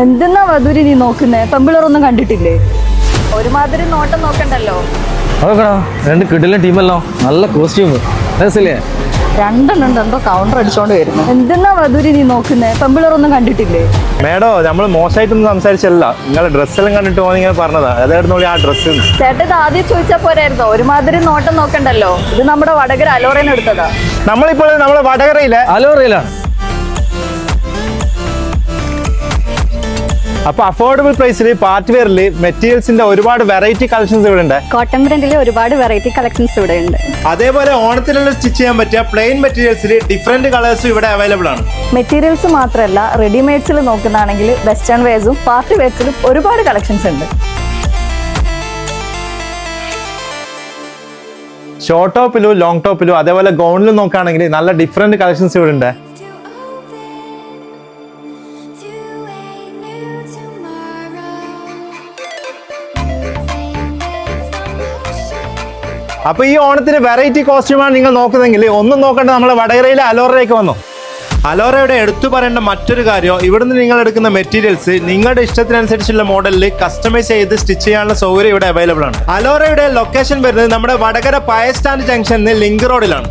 എന്തെന്നാ വധുരി നീ നോക്കുന്നേ? പെമ്പിളറൊന്നും കണ്ടിട്ടില്ലേ? ഒരുമാതിരി നോട്ടം നോക്കണ്ടല്ലോ. അതൊക്കെടാ രണ്ട് കിടിലൻ ടീമല്ലോ, നല്ല കോസ്റ്റ്യൂം രസല്ലേ? രണ്ടെണ്ണം എന്തോ കൗണ്ടർ അടിച്ചോണ്ട് വരുന്നു. എന്തെന്നാ വധുരി നീ നോക്കുന്നേ? പെമ്പിളറൊന്നും കണ്ടിട്ടില്ലേ? മേഡോ നമ്മൾ മോശമായിട്ടൊന്നും സംസാരിച്ചല്ല, നിങ്ങളെ ഡ്രസ്സെല്ലാം കണ്ടിട്ട് പോകാൻ പറഞ്ഞതാ. അതായിരുന്നു ആ ഡ്രസ്സ്. ചേട്ടൻ ഇത് ആദ്യം ചോദിച്ചാ പോരായിരുന്നോ? ഒരുമാതിരി നോട്ടം നോക്കണ്ടല്ലോ. ഇത് നമ്മുടെ വടകര അലോറേന്ന് എടുത്തതാ. നമ്മളിപ്പോൾ നമ്മളെ വടകരയിലെ അലോറയിലാണ്. അപ്പൊ അഫോർഡബിൾ പ്രൈസിൽ പാർട്ടി വെയറിൽ മെറ്റീരിയൽസിന്റെ ഒരുപാട് വെറൈറ്റി കളക്ഷൻസ് ഇവിടെ ഉണ്ട്. കോട്ടൺ പ്രിന്റിൽ ഒരുപാട് വെറൈറ്റി കളക്ഷൻസ് ഇവിടെ ഉണ്ട്. അതേപോലെ ഓണത്തിനുള്ള സ്റ്റിച്ച് ചെയ്യാൻ പറ്റിയ പ്ലെയിൻ മെറ്റീരിയൽസിൽ ഡിഫറെന്റ് കളേഴ്സും ഇവിടെ അവൈലബിൾ ആണ്. മെറ്റീരിയൽസ് മാത്രമല്ല, റെഡിമെയ്ഡ്സിൽ നോക്കുന്നതാണെങ്കിൽ വെസ്റ്റേൺ വെയർസും പാർട്ടി വെയർസിലും ഒരുപാട് കളക്ഷൻസ് ഉണ്ട്. ഷോർട്ട് ടോപ്പിലും ലോങ് ടോപ്പിലും അതേപോലെ ഗൗണിലും നോക്കുകയാണെങ്കിൽ നല്ല ഡിഫറെന്റ് കളക്ഷൻസ് ഇവിടെ ഉണ്ട്. അപ്പൊ ഈ ഓണത്തിന് വെറൈറ്റി കോസ്റ്റ്യൂമാണ് നിങ്ങൾ നോക്കുന്നതെങ്കിൽ ഒന്നും നോക്കേണ്ട, നമ്മളെ വടകരയിലെ അലോറയിലേക്ക് വന്നു. അലോറയുടെ എടുത്തു പറയേണ്ട മറ്റൊരു കാര്യം, ഇവിടുന്ന് നിങ്ങൾ എടുക്കുന്ന മെറ്റീരിയൽസ് നിങ്ങളുടെ ഇഷ്ടത്തിനനുസരിച്ചുള്ള മോഡലിൽ കസ്റ്റമൈസ് ചെയ്ത് സ്റ്റിച്ച് ചെയ്യാനുള്ള സൗകര്യം ഇവിടെ അവൈലബിൾ ആണ്. അലോറയുടെ ലൊക്കേഷൻ വരുന്നത് നമ്മുടെ വടകര പയ സ്റ്റാൻഡ് ജംഗ്ഷനിൽ ലിങ്ക് റോഡിലാണ്.